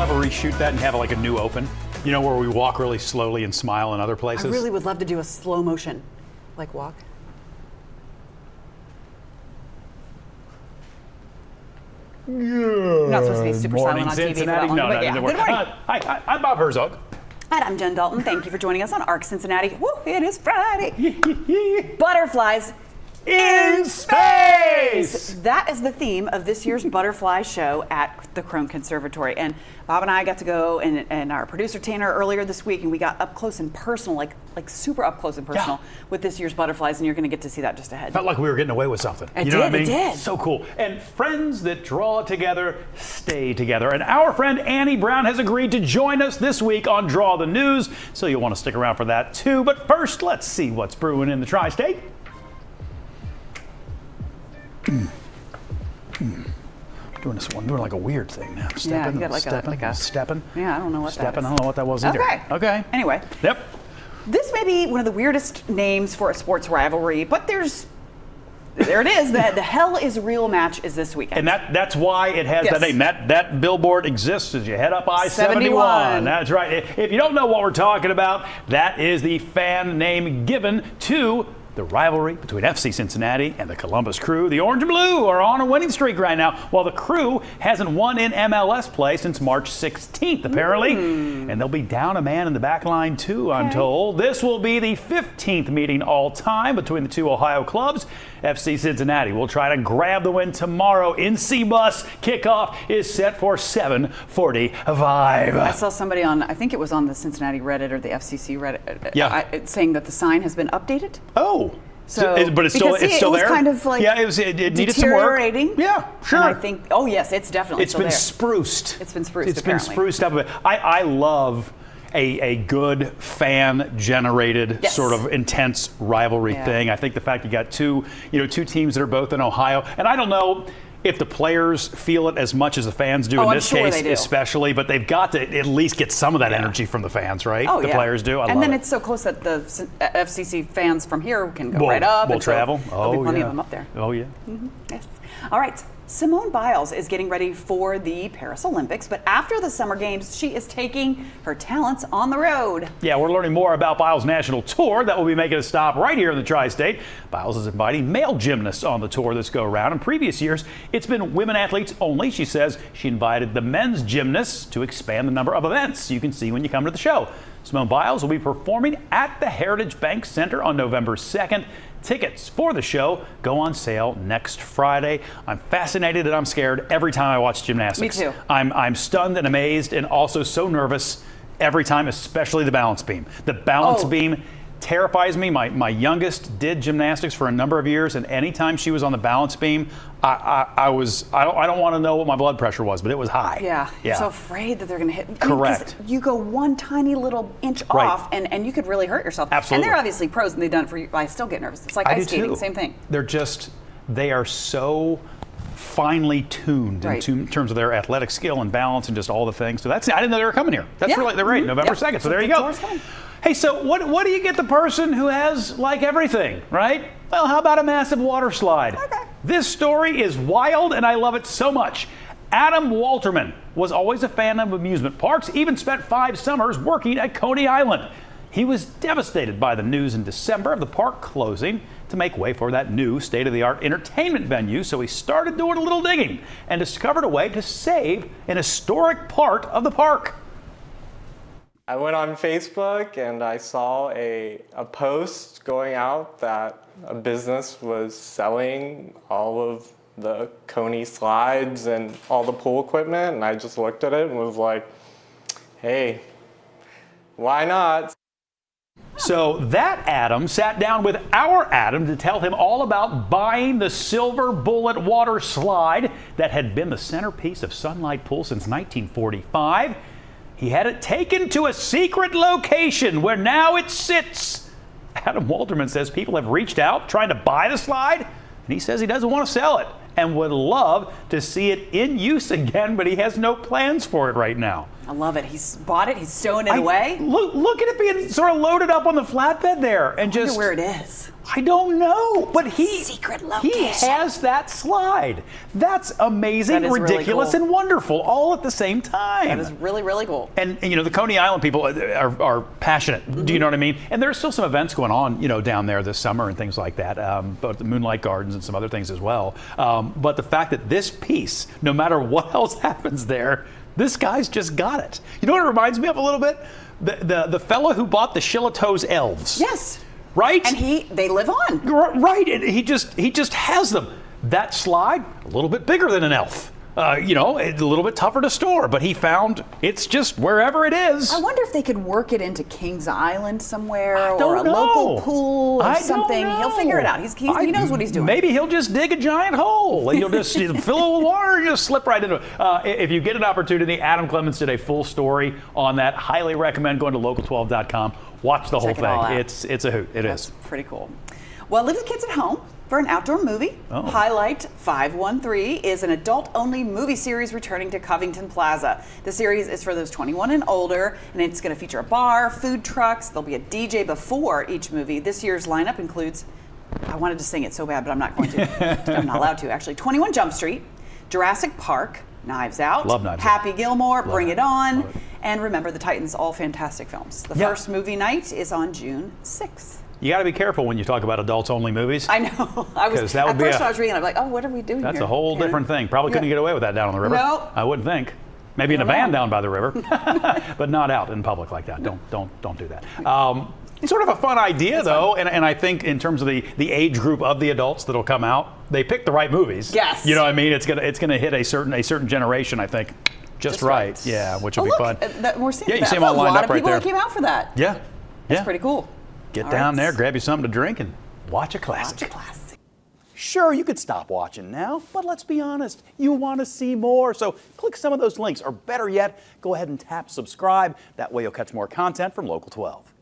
ever reshoot that and have like a new open? You know, where we walk really slowly and smile in other places? I really would love to do a slow motion, like walk. You're not supposed to be super silent on TV for that long. No, but yeah. Good morning. Hi, I'm Bob Herzog. And I'm Jen Dalton. Thank you for joining us on ARC Cincinnati. Woo, it is Friday. Butterflies in space! That is the theme of this year's Butterfly Show at the Crone Conservatory. And Bob and I got to go, and our producer Tanner earlier this week, and we got up close and personal, like super up close and personal with this year's butterflies, and you're going to get to see that just ahead. Felt like we were getting away with something. It did. So cool. And friends that draw together stay together. And our friend Annie Brown has agreed to join us this week on Draw the News, so you'll want to stick around for that too. But first, let's see what's brewing in the tri-state. Doing this one, doing like a weird thing now. Stepping. Yeah, I don't know what that is. I don't know what that was either. Okay. Anyway. Yep. This may be one of the weirdest names for a sports rivalry, but there it is. The Hell is Real match is this weekend. And that's why it has that name. That billboard exists as you head up I-71. That's right. If you don't know what we're talking about, that is the fan name given to the rivalry between FC Cincinnati and the Columbus Crew. The Orange and Blue are on a winning streak right now, while the Crew hasn't won in MLS play since March 16th, apparently. And they'll be down a man in the back line, too, I'm told. This will be the 15th meeting all-time between the two Ohio clubs. FC Cincinnati will try to grab the win tomorrow in C-Bus. Kickoff is set for 7:45. I saw somebody on, I think it was on the Cincinnati Reddit or the FCC Reddit, saying that the sign has been updated. Oh. But it's still there? It was kind of like it needed some work. Yeah, sure. And I think, it's definitely still there. Spruced. It's been spruced, It's been spruced up a bit. I love a good fan-generated sort of intense rivalry thing. I think the fact you got two teams that are both in Ohio, and I don't know if the players feel it as much as the fans do in this case, especially, but they've got to at least get some of that energy from the fans, right? The players do. I love it. It's so close that the FCC fans from here can go right up. We'll travel. There'll be plenty of them up there. Oh, yeah. Mm-hmm. Yes. All right. Simone Biles is getting ready for the Paris Olympics, but after the Summer Games, she is taking her talents on the road. Yeah, we're learning more about Biles' national tour that will be making a stop right here in the tri-state. Biles is inviting male gymnasts on the tour this go-around. In previous years, it's been women athletes only. She says she invited the men's gymnasts to expand the number of events you can see when you come to the show. Simone Biles will be performing at the Heritage Bank Center on November 2nd. Tickets for the show go on sale next Friday. I'm fascinated and I'm scared every time I watch gymnastics. Me too. I'm stunned and amazed and also so nervous every time, especially the balance beam. The balance beam terrifies me. My youngest did gymnastics for a number of years, and anytime she was on the balance beam, I don't want to know what my blood pressure was, but it was high. Yeah. You're so afraid that they're going to hit. Correct. You go one tiny little inch off, and you could really hurt yourself. Absolutely. And they're obviously pros, and they've done it for you. I still get nervous. It's like ice skating, same thing. They are so finely tuned in terms of their athletic skill and balance and just all the things. So I didn't know they were coming here. They're right, November 2nd. So there you go. Hey, so what do you get the person who has like everything, right? Well, how about a massive water slide? Okay. This story is wild and I love it so much. Adam Walterman was always a fan of amusement parks, even spent 5 summers working at Coney Island. He was devastated by the news in December of the park closing to make way for that new state-of-the-art entertainment venue, so he started doing a little digging and discovered a way to save an historic part of the park. I went on Facebook and I saw a post going out that a business was selling all of the Coney slides and all the pool equipment, and I just looked at it and was like, hey, why not? So that Adam sat down with our Adam to tell him all about buying the Silver Bullet water slide that had been the centerpiece of Sunlight Pool since 1945. He had it taken to a secret location where now it sits. Adam Walterman says people have reached out trying to buy the slide, and he says he doesn't want to sell it and would love to see it in use again, but he has no plans for it right now. I love it. He's bought it. He's stowing it away. Look at it being sort of loaded up on the flatbed there, and I wonder just where it is. I don't know, but Secret location. he has that slide. That's amazing, That is really ridiculous, cool. and wonderful all at the same time. That is really, really cool. And you know, the Coney Island people are passionate. Do you know what I mean? And there's still some events going on, you know, down there this summer and things like that. But the Moonlight Gardens and some other things as well. But the fact that this piece, no matter what else happens there, this guy's just got it. You know what it reminds me of a little bit? The fellow who bought the Shillitoe's elves. Yes. Right? And they live on. Right. And he just has them. That slide, a little bit bigger than an elf. You know, it's a little bit tougher to store, but he found it's just wherever it is. I wonder if they could work it into Kings Island somewhere don't or a know. local pool or I don't something. He'll figure it out. He knows what he's doing. Maybe he'll just dig a giant hole. He'll just fill it with water and just slip right into it. If you get an opportunity, Adam Clements did a full story on that. Highly recommend going to local12.com. Watch the whole Check it all thing. out. It's a hoot. That's pretty cool. Well, leave the kids at home for an outdoor movie. Oh. Highlight 513 is an adult-only movie series returning to Covington Plaza. The series is for those 21 and older, and it's going to feature a bar, food trucks. There'll be a DJ before each movie. This year's lineup includes, I wanted to sing it so bad, but I'm not going to. I'm not allowed to, actually. 21 Jump Street, Jurassic Park, Knives Out, Love Knives Out. Happy Gilmore, Bring It On, Love it. and Remember the Titans, all fantastic films. The Yeah. first movie night is on June 6th. You got to be careful when you talk about adults-only movies. I know. I was 'Cause that would at be first a- I was reading. I'm like, oh, what are we doing That's here? a whole Yeah. different thing. Probably couldn't Yeah. get away with that down on the river. No. I wouldn't think. Maybe in a don't van know. down by the river, but not out in public like that. Don't do that. It's sort of a fun idea, though, and I think in terms of the age group of the adults that'll come out, they picked the right movies. Yes. You know what I mean? It's gonna hit a certain generation, I think, just right. Yeah, which will Oh, be look, fun. we're seeing Yeah, you that. see 'em all A lined lot up of right people there. that came out for that. Yeah. That's Yeah. pretty cool. Get All down right. there, grab you something to drink, and watch a classic. Watch a classic. Sure, you could stop watching now, but let's be honest, you want to see more. So click some of those links, or better yet, go ahead and tap subscribe. That way you'll catch more content from Local 12.